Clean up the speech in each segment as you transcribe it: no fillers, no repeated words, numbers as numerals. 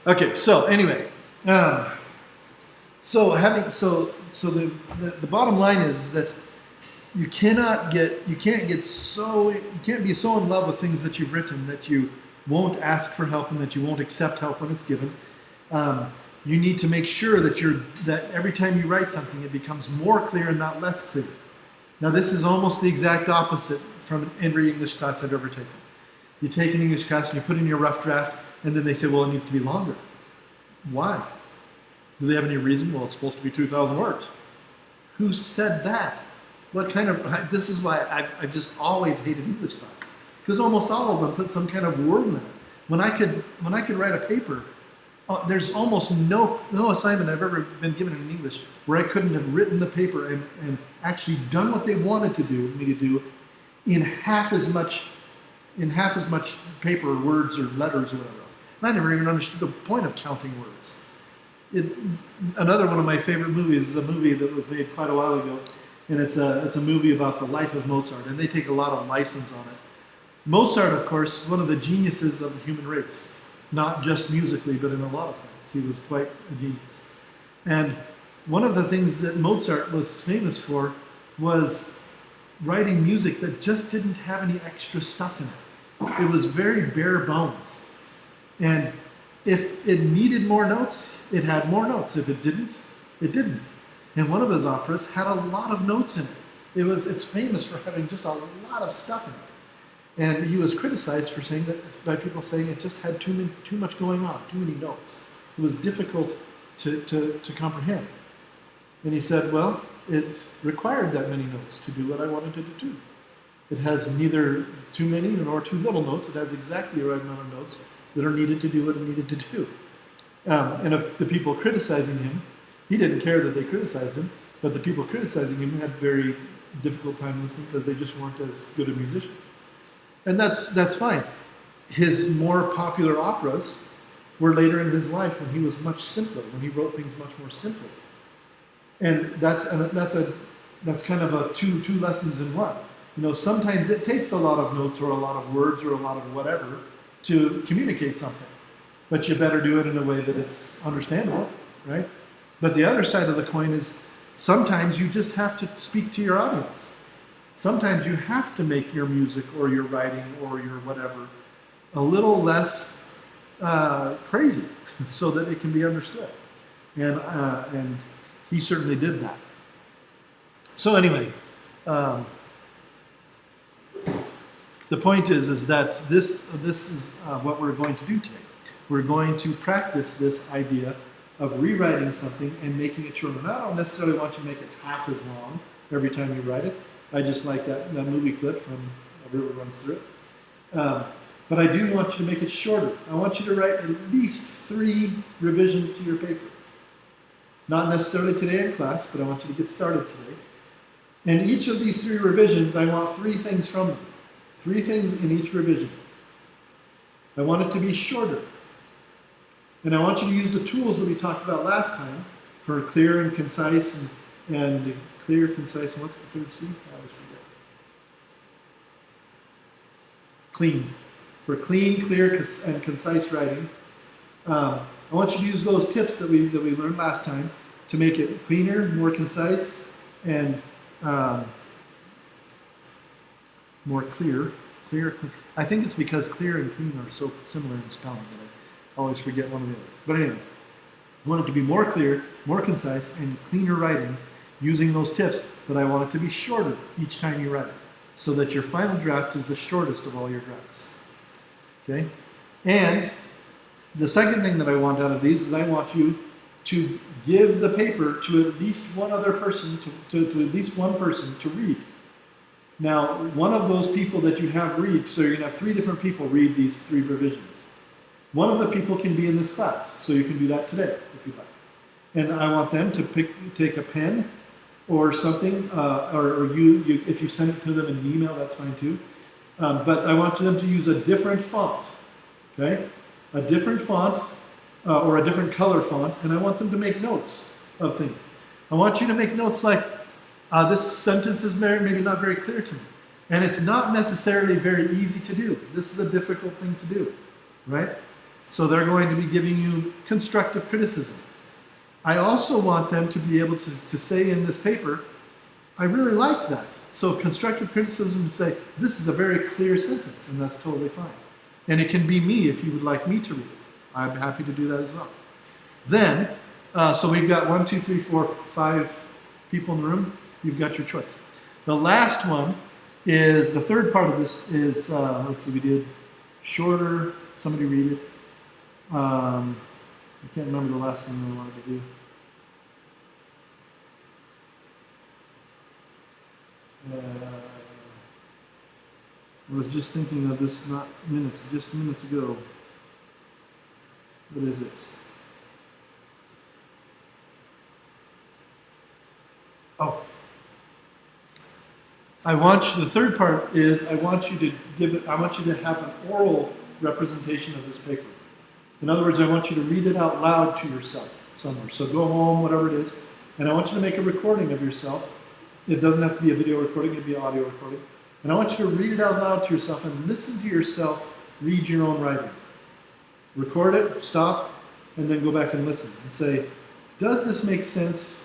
Okay, so anyway, um, the bottom line is that you can't be so in love with things that you've written that you won't ask for help and that you won't accept help when it's given. You need to make sure that every time you write something, it becomes more clear and not less clear. Now, this is almost the exact opposite from every English class I've ever taken. You take an English class and you put in your rough draft, and then they say, well, it needs to be longer. Why? Do they have any reason? Well, it's supposed to be 2,000 words. Who said that? This is why I've just always hated English classes, because almost all of them put some kind of word limit. When I could write a paper, there's almost no assignment I've ever been given in English where I couldn't have written the paper and actually done what they wanted me to do in half as much paper or words or letters or whatever else. And I never even understood the point of counting words. Another one of my favorite movies is a movie that was made quite a while ago, and it's a movie about the life of Mozart, and they take a lot of license on it. Mozart, of course, one of the geniuses of the human race, not just musically, but in a lot of things. He was quite a genius. And one of the things that Mozart was famous for was writing music that just didn't have any extra stuff in it. It was very bare bones. And if it needed more notes, it had more notes. If it didn't, it didn't. And one of his operas had a lot of notes in it. It's famous for having just a lot of stuff in it. And he was criticized for saying that, by people saying it just had too much going on, too many notes. It was difficult to comprehend. And he said, well, it required that many notes to do what I wanted it to do. It has neither too many nor too little notes. It has exactly the right amount of notes that are needed to do what it needed to do. And if the people criticizing him, he didn't care that they criticized him, but the people criticizing him had very difficult time listening because they just weren't as good of musicians. And that's fine. His more popular operas were later in his life when he was much simpler, when he wrote things much more simply. And that's kind of a two lessons in one. Sometimes it takes a lot of notes or a lot of words or a lot of whatever to communicate something. But you better do it in a way that it's understandable, right? But the other side of the coin is sometimes you just have to speak to your audience. Sometimes you have to make your music or your writing or your whatever a little less crazy so that it can be understood. And he certainly did that. So anyway, the point is that this is what we're going to do today. We're going to practice this idea of rewriting something and making it shorter. Now, I don't necessarily want you to make it half as long every time you write it. I just like that movie clip from A River Runs Through It. But I do want you to make it shorter. I want you to write at least 3 revisions to your paper. Not necessarily today in class, but I want you to get started today. And each of these 3 revisions, I want 3 things from them. 3 things in each revision. I want it to be shorter. And I want you to use the tools that we talked about last time for clear and concise and clear, concise, and what's the third C? I always forget. Clean. For clean, clear, and concise writing. I want you to use those tips that we learned last time to make it cleaner, more concise, and more clear. Clear. I think it's because clear and clean are so similar in spelling that I always forget one or the other. But anyway, I want it to be more clear, more concise, and cleaner writing using those tips, but I want it to be shorter each time you write it, so that your final draft is the shortest of all your drafts. Okay? And the second thing that I want out of these is I want you to give the paper to at least one other person, to at least one person to read. Now, one of those people that you have read, so you're going to have 3 different people read these 3 revisions. One of the people can be in this class, so you can do that today if you'd like. And I want them to take a pen or something, or you if you send it to them in an email, that's fine too. But I want them to use a different font, okay? A different font or a different color font, and I want them to make notes of things. I want you to make notes like, this sentence is maybe not very clear to me. And it's not necessarily very easy to do. This is a difficult thing to do, right? So they're going to be giving you constructive criticism. I also want them to be able to say in this paper, I really liked that. So constructive criticism to say, this is a very clear sentence, and that's totally fine. And it can be me if you would like me to read it. I'm happy to do that as well. Then, so we've got 1, 2, 3, 4, 5 people in the room. You've got your choice. The last one is, the third part of this is, let's see, we did shorter, somebody read it. I can't remember the last thing I wanted to do. I was just thinking of this not minutes, just minutes ago. What is it? Oh. The third part is I want you to have an oral representation of this paper. In other words, I want you to read it out loud to yourself somewhere. So go home, whatever it is, and I want you to make a recording of yourself. It doesn't have to be a video recording, it can be an audio recording. And I want you to read it out loud to yourself and listen to yourself read your own writing. Record it, stop, and then go back and listen and say, does this make sense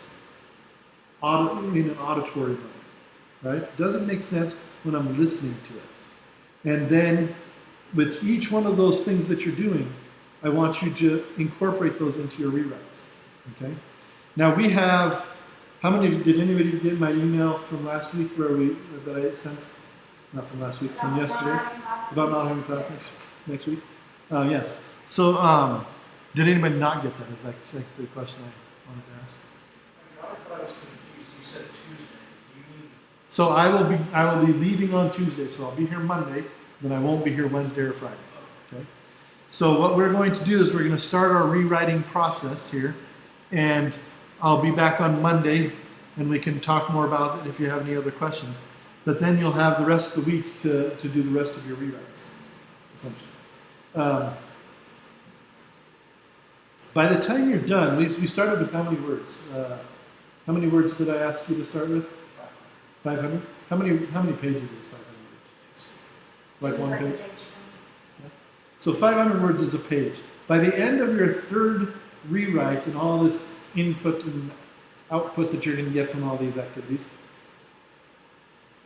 in an auditory way? Right? Does it make sense when I'm listening to it? And then with each one of those things that you're doing, I want you to incorporate those into your rewrites. Okay? Now we have, did anybody get my email from last week that I sent? Not from last week, from yesterday? About not having class next week? Yes. So, did anybody not get that? Is that actually the question I wanted to ask? I was confused. You said Tuesday. Do you mean? So I will be leaving on Tuesday, so I'll be here Monday, then I won't be here Wednesday or Friday. Okay? So what we're going to do is we're going to start our rewriting process here, and I'll be back on Monday, and we can talk more about it if you have any other questions. But then you'll have the rest of the week to do the rest of your rewrites, essentially. By the time you're done, we started with how many words? How many words did I ask you to start with? 500? How many pages is 500 words? Like one page? Yeah. So 500 words is a page. By the end of your third rewrite and all this input and output that you're going to get from all these activities,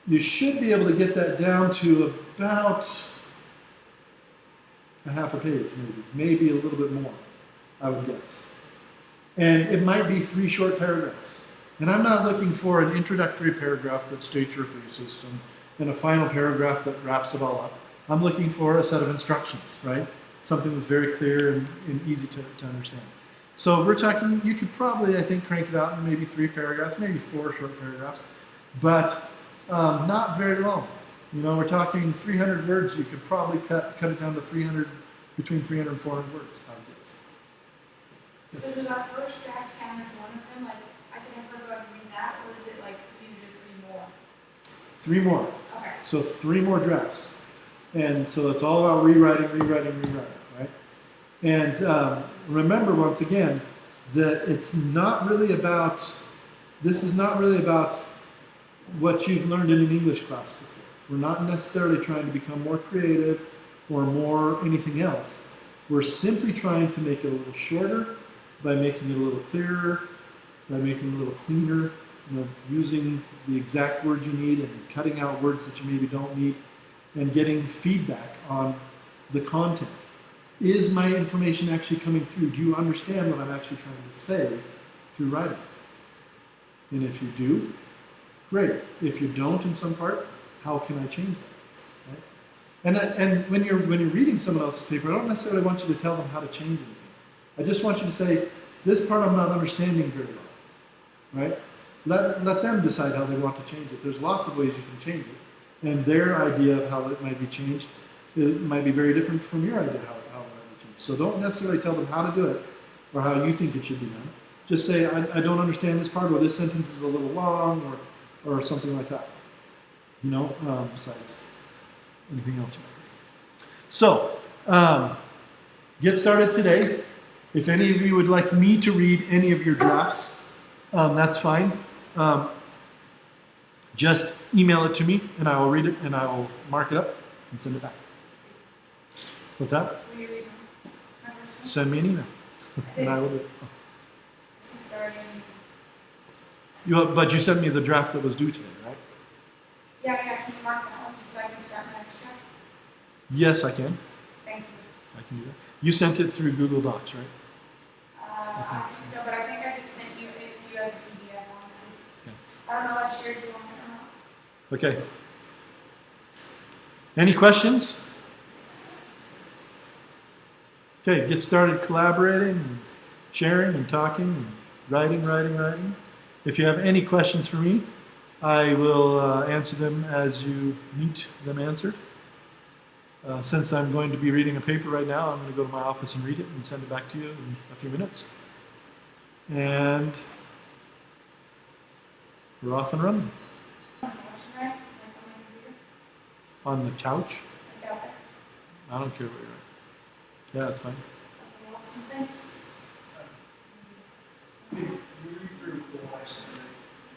you should be able to get that down to about a half a page, maybe a little bit more, I would guess. And it might be 3 short paragraphs. And I'm not looking for an introductory paragraph that states your thesis and a final paragraph that wraps it all up. I'm looking for a set of instructions, right? Something that's very clear and easy to understand. So we're talking, you could probably, I think, crank it out in maybe 3 paragraphs, maybe 4 short paragraphs, but not very long. You know, we're talking 300 words, you could probably cut it down to between 300 and 400 words, I would guess. So does our first draft count as one of them? Like, I can never go and read that, or is it like you do 3 more? 3 more. Okay. So 3 more drafts. And so it's all about rewriting, right? And remember, once again, that this is not really about what you've learned in an English class before. We're not necessarily trying to become more creative or more anything else. We're simply trying to make it a little shorter by making it a little clearer, by making it a little cleaner, using the exact words you need and cutting out words that you maybe don't need, and getting feedback on the content. Is my information actually coming through? Do you understand what I'm actually trying to say through writing? And if you do, great. If you don't in some part, how can I change that? Right? And when you're reading someone else's paper, I don't necessarily want you to tell them how to change anything. I just want you to say, this part I'm not understanding very well. Right? Let them decide how they want to change it. There's lots of ways you can change it. And their idea of how it might be changed, it might be very different from your idea how it might be changed. So don't necessarily tell them how to do it or how you think it should be done. Just say, I don't understand this part, or this sentence is a little long, or something like that. Besides anything else. So, get started today. If any of you would like me to read any of your drafts, that's fine. Just email it to me, and I will read it, and I will mark it up and send it back. What's that? Will you read them? Send me an email, and I will. Since they're already, But you sent me the draft that was due today, right? yeah, can you mark that one just so I can start my next draft? Yes, I can. Thank you. I can do that. You sent it through Google Docs, right? I think so, but I think I just sent it to you as a PDF, honestly. Okay. I don't know what shared you on it or not. Okay. Any questions? Okay, get started collaborating, and sharing and talking, and writing. If you have any questions for me, I will answer them as you need them answered. Since I'm going to be reading a paper right now, I'm going to go to my office and read it and send it back to you in a few minutes. And we're off and running. Watching, right? Like on my computer? On the couch? Like out there? I don't care where you're at. Yeah, that's fine. Okay, awesome, thanks.